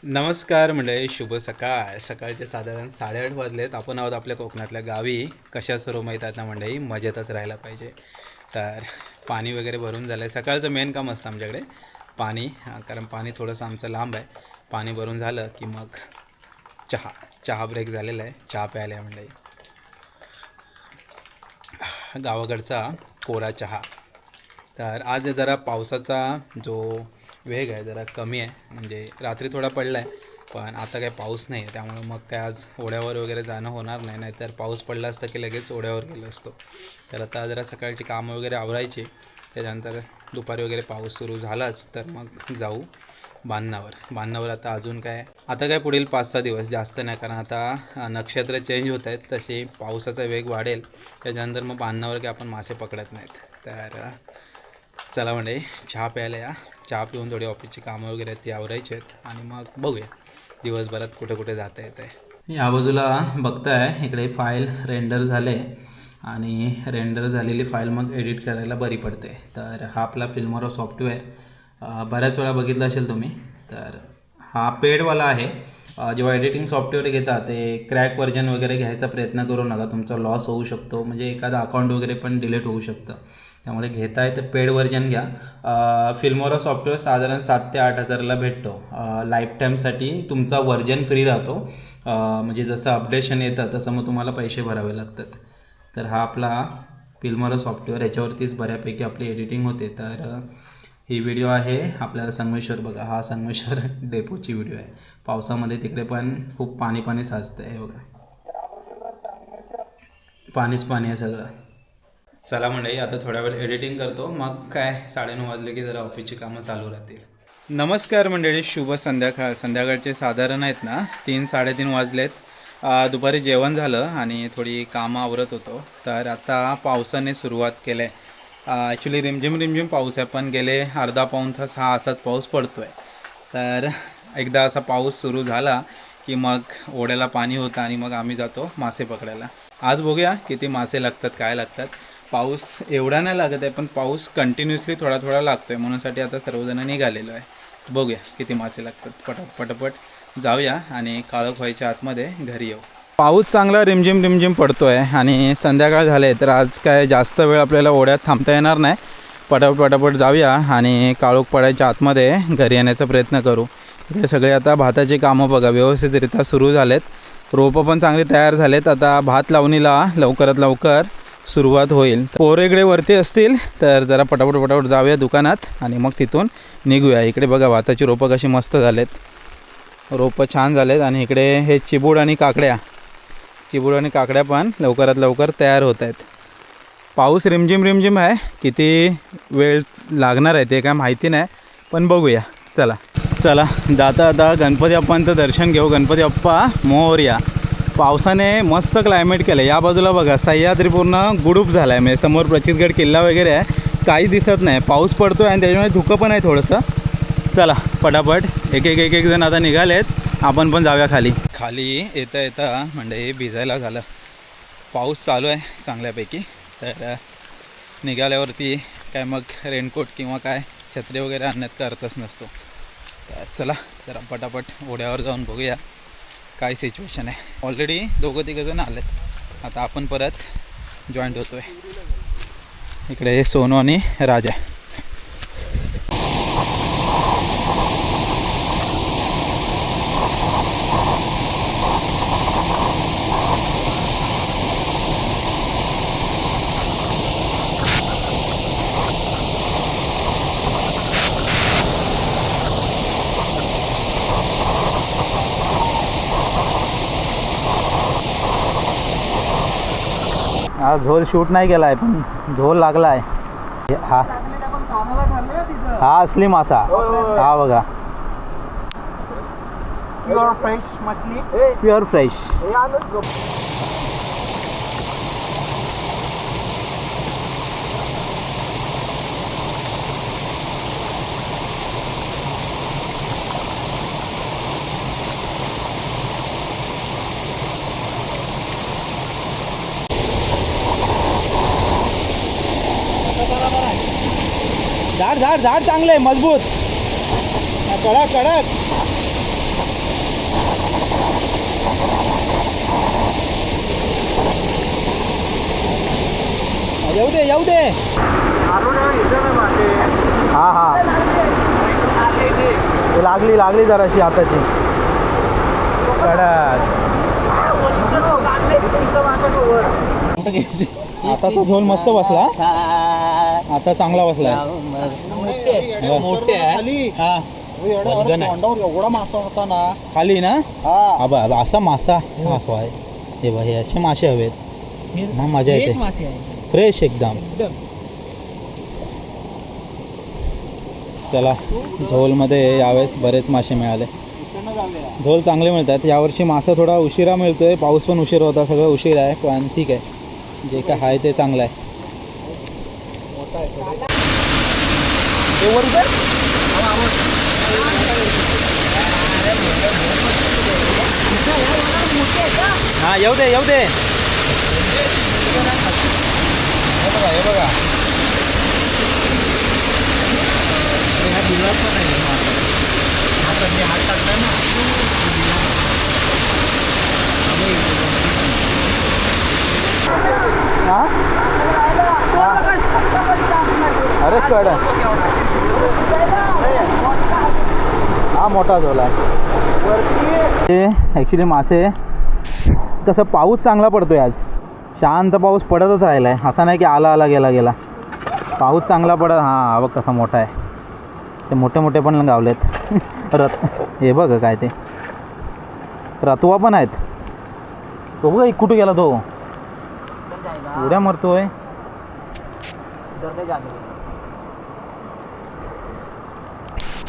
नमस्कार मंडळी, शुभ सकाळ. सकाळचे साधारण 8:30 वाजलेत. आपण आहोत आपल्या कोकणातल्या गावी. कशा सर्व माहीत आहेत ना मंडळी, मजेतच राहायला पाहिजे. तर पाणी वगैरे भरून झालं आहे. सकाळचं मेन काम असतं आमच्याकडे पाणी, कारण पाणी थोडंसं आमचं लांब आहे. पाणी भरून झालं की मग चहा ब्रेक झालेला आहे. चहा प्यायला आहे मंडळी, गावाकडचा कोरा चहा. तर आज जरा पावसाचा जो वेग आहे जरा कमी आहे. म्हणजे रात्री थोडा पडला आहे, पण आता काय पाऊस नाही आहे, त्यामुळे मग काय आज ओढ्यावर वगैरे जाणं होणार नाही. नाहीतर पाऊस पडला असतं की लगेच ओढ्यावर गेलो असतो. तर आता जरा सकाळची कामं वगैरे आवरायची, त्याच्यानंतर दुपारी वगैरे पाऊस सुरू झालाच तर मग जाऊ बांधणावर. आता काय पुढील 5-6 दिवस जास्त नाही, कारण आता नक्षत्र चेंज होत आहेत, तसे पावसाचा वेग वाढेल. त्याच्यानंतर मग बांधणावर काय आपण मासे पकडत नाहीत. तर चला म्हणजे चहा प्यायला या. चहा पिऊन थोडी ऑफिसची कामं वगैरे ती आवरायची आहेत आणि मग बघूया दिवसभरात कुठे कुठे जाता येतं आहे. या बाजूला बघताय, इकडे फाईल रेंडर झाले आणि रेंडर झालेली फाईल मग एडिट करायला बरी पडते. तर हा आपला फिल्मोरा सॉफ्टवेअर बऱ्याच वेळा बघितला असेल तुम्ही. तर हा पेडवाला आहे. जेव्हा एडिटिंग सॉफ्टवेअर घेता ते क्रॅक व्हर्जन वगैरे घ्यायचा प्रयत्न करू नका, तुमचा लॉस होऊ शकतो. म्हणजे एखादा अकाउंट वगैरे पण डिलीट होऊ शकतं. त्यामुळे घेताय तर पेड व्हर्जन घ्या. फिल्मोरा सॉफ्टवेअर साधारण 7 ते 8 हजाराला भेटतो. लाईफ टाईमसाठी तुमचा व्हर्जन फ्री राहतो. म्हणजे जसं अपडेशन येतं तसं मग तुम्हाला पैसे भरावे लागतात. तर हा आपला फिल्मोरा सॉफ्टवेअर, याच्यावरतीच बऱ्यापैकी आपली एडिटिंग होते. तर ही व्हिडिओ आहे आपल्याला संगमेश्वर. बघा, हा संगमेश्वर डेपोची व्हिडिओ आहे. पावसामध्ये तिकडे पण खूप पाणी साचतं आहे. बघा, पाणी आहे सगळं. चला मंडळी, आता थोड्या वेळ एडिटिंग करतो, मग काय 9:30 वाजले की जरा ऑफिसची कामं चालू राहतील. नमस्कार मंडळी, शुभ संध्याकाळ. संध्याकाळचे साधारण आहेत ना 3-3:30 वाजलेत. दुपारी जेवण झालं आणि थोडी कामं आवरत होतो. तर आता पावसाने सुरुवात केलं आहे. ॲक्च्युली रिमझिम पाऊस आहे, पण गेले अर्धा पाऊण तास हा असाच पाऊस पडतो आहे. तर एकदा असा पाऊस सुरू झाला की मग ओढ्याला पाणी होतं आणि मग आम्ही जातो मासे पकडायला. आज बघूया किती मासे लागतात, काय लागतात. पाऊस एवढा नाही लागत आहे, पण पाऊस कंटिन्युअसली थोडा लागतो आहे, म्हणूनसाठी आता सर्वजण निघालेलो आहे. बघूया किती मासे लागतात. पटापट जाऊया आणि काळोख व्हायच्या आतमध्ये घरी येऊ. पाऊस चांगला रिमझिम पडतो आहे आणि संध्याकाळ झाले, तर आज काय जास्त वेळ आपल्याला ओढ्यात थांबता येणार नाही. पटापट जाऊया आणि काळोख पडायच्या आतमध्ये घरी येण्याचा प्रयत्न करू. इकडे सगळे आता भाताची कामं बघा व्यवस्थितरित्या सुरू झालेत. रोपं पण चांगली तयार झालेत. आता भात लावणीला लवकरात लवकर सुरुवात होईल. पोरं इकडे वरती असतील, तर जरा पटापट जाऊया दुकानात आणि मग तिथून निघूया. इकडे बघा भाताची रोपं कशी मस्त झालेत, रोपं छान झालेत. आणि इकडे हे चिबूड आणि काकड्या पण लवकरात लवकर तयार होत आहेत. पाऊस रिमझिम आहे, किती वेळ लागणार आहे ते काय माहिती नाही, पण बघूया. चला आता गणपती बाप्पांचं दर्शन घेऊ. गणपती बाप्पा मोरया. पावसाने मस्त क्लायमेट केलं. या बाजूला बघा सह्याद्री पूर्ण गुडूप झाला आहे. म्हणजे समोर प्रचितगड किल्ला वगैरे आहे, काही दिसत नाही. पाऊस पडतो आहे आणि त्याच्यामुळे धुकं पण आहे थोडंसं. चला पटापट एक जण आता निघालेत, आपण पण जाऊया खाली येता म्हणजे भिजायला झालं. पाऊस चालू आहे चांगल्यापैकी. तर निघाल्यावरती काय मग रेनकोट किंवा काय छत्री वगैरे आणण्यात का अर्थच नसतो. तर चला जरा पटापट ओढ्यावर जाऊन बघूया काय सिच्युएशन आहे. ऑलरेडी 2-3 जण आलेत, आता आपण परत जॉईंट होतो आहे. इकडे सोनू आणि राजा. हा झोल शूट नाही केला आहे, पण झोल लागला आहे. हा असली मासा. हा बघा, प्युअर फ्रेश मछली, प्युअर फ्रेश. झाड चांगलं आहे, मजबूत, कडक. येऊ दे येऊ दे. हां हां लागली लागली जराशी हाताची कडक. आता तो झोल मस्त बसला. आता चांगला बसला. मोठे आहे. हा एवढा मासा होता ना खाली ना. हा बा असा मासा मासा आहे. हे बघ हे असे मासे हवेत मग मजा येते. मासे आहे फ्रेश एकदम. चला झोलमध्ये यावेळेस बरेच मासे मिळाले. झोल चांगले मिळतात यावर्षी. मासा थोडा उशिरा मिळतोय. पाऊस पण उशीर होता. सगळं उशीर आहे पण ठीक आहे. जे काय आहे ते चांगलं आहे. हां येऊ दे येऊ दे. हे बघा हे बघा. हात टाकला ना हां अरे कड. हा मोठा झोला आहे. ॲक्च्युली मासे कसं पाऊस चांगला पडतोय आज. शांत पाऊस पडतच राहिला आहे. असा नाही की आला आला गेला गेला. पाऊस चांगला पडत. हां बघ कसा मोठा आहे. ते मोठे मोठे पण गावलेत. हे बघ काय ते रतवा पण आहेत. तो बघा कुठे गेला तो. उड्या मरतोय.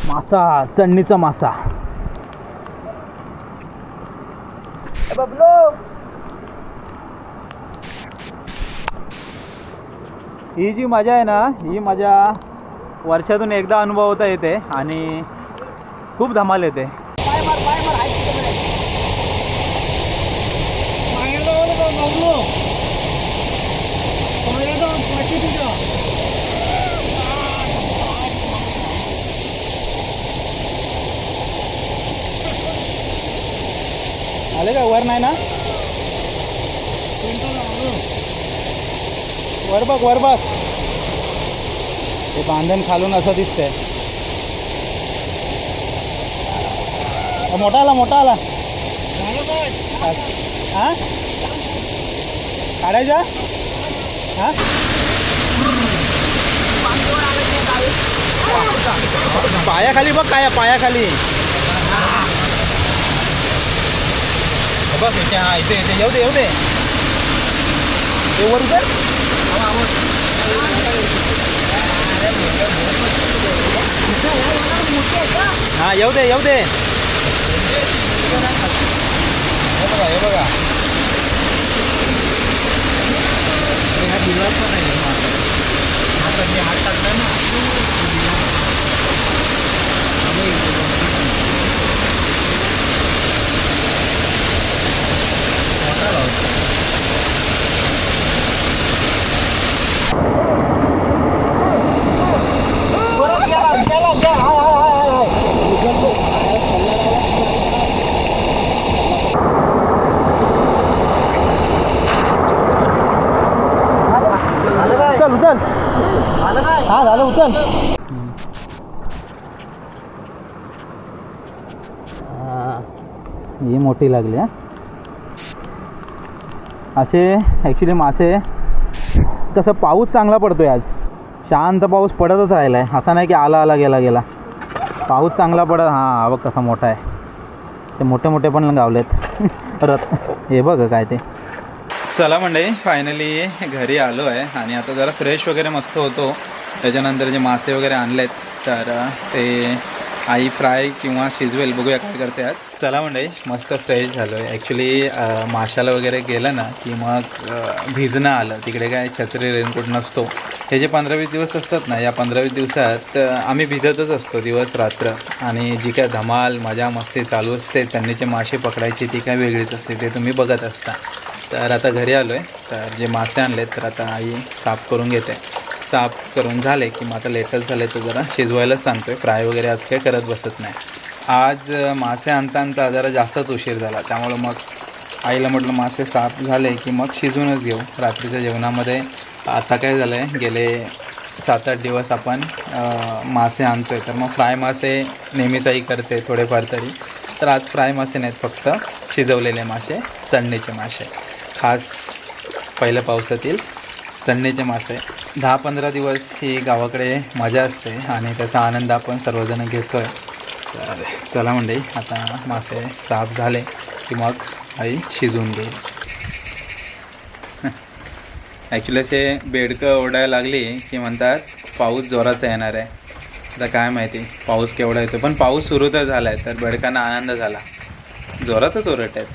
मासा चढणीचा मासा. ही जी मजा आहे ना ही मजा वर्षातून एकदा अनुभवता येते आणि खूप धमाल येते. आले का वर नाही ना. वर बघ वर बघ. ते बांधण खालून असं दिसतंय. मोठा आला मोठा आला. हां काढायचा. हां पायाखाली बघ काय पायाखाली. बघ इथे. हां इथे इथे येऊ दे येऊ दे. ते वर उतर. हां येऊ दे येऊ दे. हे बघा हे बघा. हात टाकला ना उचल उचल. हां झालं उचल. ही मोठी लागली. हां असे ॲक्च्युली मासे कसं पाऊस चांगला पडतोय आज. शांत पाऊस पडतच राहिला आहे. असा नाही की आला आला गेला गेला. पाऊस चांगला पडत. हां बघ कसा मोठा आहे. ते मोठे मोठे पण गावलेत. हे बघ काय ते. चला मंडळी फायनली घरी आलो आहे आणि आता जरा फ्रेश वगैरे मस्त होतो. त्याच्यानंतर जे मासे वगैरे आणलेत तर ते आई फ्राय किंवा शिजवेल. बघूया काय करते आज. चला मंडळी मस्त फ्रेश झालो आहे. ॲक्च्युली माशाला वगैरे गेलं ना की मग भिजणं आलं. तिकडे काय छत्री रेनकोट नसतो. हे जे 15-20 दिवस असतात ना या 15-20 दिवसात आम्ही भिजतच असतो दिवस रात्र. आणि जी काय धमाल मजा मस्ती चालू असते. चन्नीचे मासे पकडायची ती काय वेगळीच असते. ते तुम्ही बघत असता. तर आता घरी आलो आहे. तर जे मासे आणलेत तर आता आई साफ करून घेते. साफ करून झाले की मग आता लेटच झाले तर जरा शिजवायलाच सांगतो आहे. फ्राय वगैरे आज काही करत बसत नाही. आज मासे आणता जरा जास्तच उशीर झाला. त्यामुळं मग आईला म्हटलं मासे साफ झाले की मग शिजवूनच घेऊ. रात्रीच्या जेवणामध्ये आता काय झालं आहे, गेले 7-8 दिवस आपण मासे आणतो आहे, तर मग फ्राय मासे नेहमीच आई करते थोडेफार तरी. तर आज फ्राय मासे नाहीत, फक्त शिजवलेले मासे, चणणीचे मासे, खास पहिल्या पावसातील चणणीचे मासे. 10-15 दिवस ही गावाकडे मजा असते आणि त्याचा आनंद आपण सर्वजण घेतो आहे. तर चला मंडळी, आता मासे साफ झाले की मग आई शिजवून घेईल. ॲक्च्युली असे बेडकं ओरडायला लागली की म्हणतात पाऊस जोराचा येणार आहे. आता काय माहिती पाऊस केवढा येतो, पण पाऊस सुरू तर झाला आहे, तर बेडकांना आनंद झाला. जोरातच ओरडत आहेत.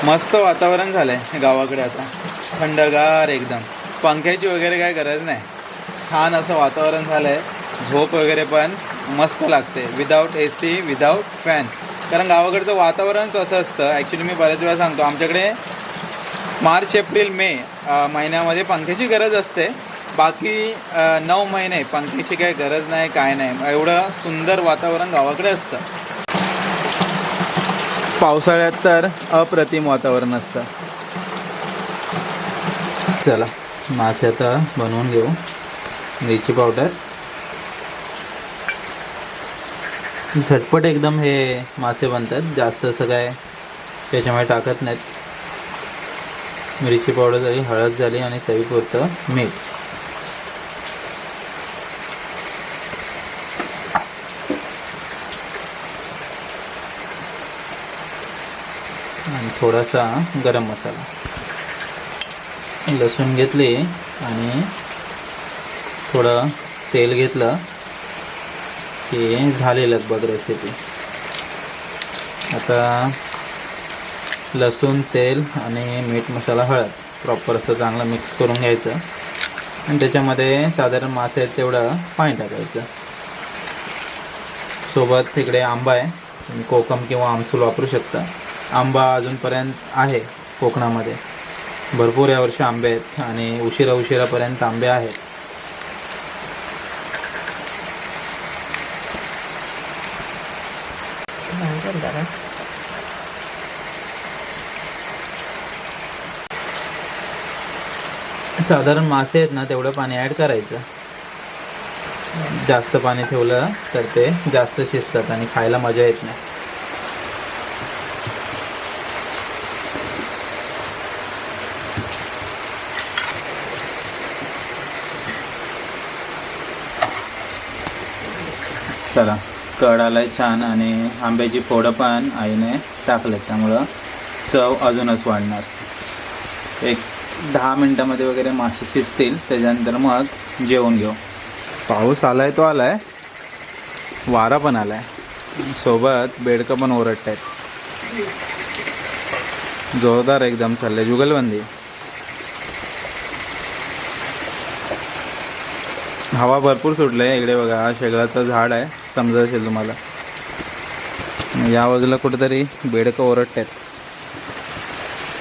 मस्त वातावरण झालं आहे गावाकडे आता, थंडगार एकदम. पंख्याची वगैरे काय गरज नाही, छान असं वातावरण झालं आहे. झोप वगैरे पण मस्त लागते, विदाऊट AC, विदाऊट फॅन. कारण गावाकडचं वातावरणच असं असतं. ॲक्च्युली मी बऱ्याच वेळा सांगतो, आमच्याकडे मार्च, एप्रिल, मे महिन्यामध्ये पंख्याची गरज असते. बाकी 9 महिने पंख्याची काही गरज नाही, काय नाही. एवढं सुंदर वातावरण गावाकडे असतं. पावसाळ्यात तर अप्रतिम वातावरण असतं. चला मासे आता बनवून घेऊ. मिरची पावडर, झटपट एकदम हे मासे बनतात, जास्त असं काय त्याच्यामुळे टाकत नाहीत. मिरची पावडर झाली, हळद झाली आणि चवीपुरतं मीठ. आणि थोडासा गरम मसाला. लसूण घेतले आणि थोडं तेल घेतलं की झाले लगभग रेसिपी. आता लसूण, तेल आणि मीठ, मसाला, हळद प्रॉपर असं चांगलं मिक्स करून घ्यायचं आणि त्याच्यामध्ये साधारण मासे आहेत तेवढं पाणी टाकायचं. सोबत तिकडे आंबा आहे, तुम्ही कोकम किंवा आमसूल वापरू शकता. आंबा अजूनपर्यंत आहे कोकणामध्ये, भरपूर यावर्षी आंबे आहेत आणि उशिरापर्यंत आंबे आहेत. साधारण मासे आहेत ना तेवढं पाणी ॲड करायचं. जास्त पाणी ठेवलं तर ते जास्त शिजतात आणि खायला मजा येत नाही. चला कड आलाय छान आणि आंब्याची फोडं पण आईने टाकले, त्यामुळं चव अजूनच वाढणार. एक 10 मिनटामध्ये वगैरे मासे शिजतील, त्याच्यानंतर मग जेवून घेऊ. पाऊस आलाय तो आलाय, वारा पण आलाय, सोबत बेडकं पण ओरडत आहेत. जोरदार एकदम चाललंय जुगलबंदी. हवा भरपूर सुटलंय इकडे बघा. हा शेगळाचं झाड आहे, समजत असेल तुम्हाला. या बाजूला कुठेतरी बेडकं ओरडत आहेत.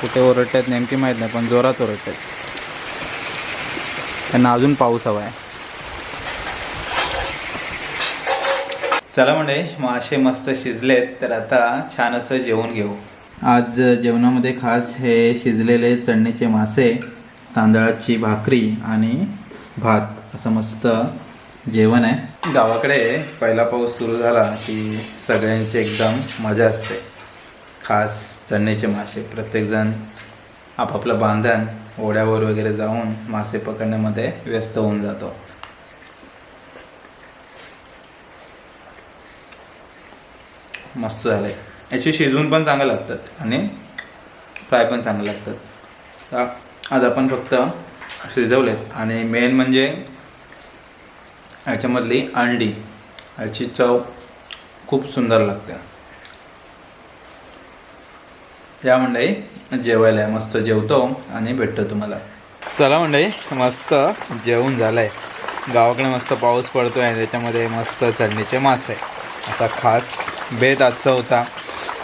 कुठे ओरडत आहेत नेमकी माहीत नाही, पण जोरात ओरडत आहेत. त्यांना अजून पाऊस हवा आहे. चला म्हणजे मासे मस्त शिजलेत, तर आता छान असं जेवण घेऊ. आज जेवणामध्ये खास हे शिजलेले चणणीचे मासे, तांदळाची भाकरी आणि भात, असं मस्त जेवण आहे. गावाकडे पहिला पाऊस सुरू झाला की सगळ्यांची एकदम मजा असते. खास चणणीचे मासे, प्रत्येकजण आपापलं बांधण ओढ्यावर वगैरे जाऊन मासे पकडण्यामध्ये व्यस्त होऊन जातो. मस्त झालं आहे. याची शिजवून पण चांगलं लागतात आणि फ्राय पण चांगलं लागतात. आज आपण फक्त शिजवलेत आणि मेन म्हणजे याच्यामधली अंडी, याची चव खूप सुंदर लागते. या मंडळी जेवायला मस्त जेवतो आणि भेटतो तुम्हाला. चला मंडळी मस्त जेवून झालं आहे. गावाकडे मस्त पाऊस पडतो आहे, त्याच्यामध्ये मस्त चणणीचे मासे. आता खास बेत आजचा होता.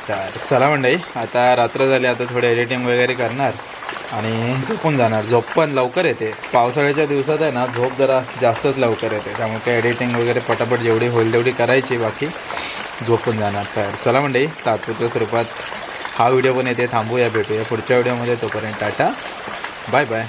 तर चला मंडळी आता रात्र झाली, आता थोडी एडिटिंग वगैरे करणार आणि झोपून जाणार. झोप पण लवकर येते पावसाळ्याच्या दिवसात आहे ना, झोप जरा जास्तच लवकर येते, त्यामुळे काय एडिटिंग वगैरे पटापट जेवढी होईल तेवढी करायची, बाकी झोपून जाणार. तर चला मंडळी तात्पुरत्या स्वरूपात हा व्हिडिओ पण येते थांबूया भेटूया पुढच्या व्हिडिओमध्ये तोपर्यंत टाटा बाय बाय.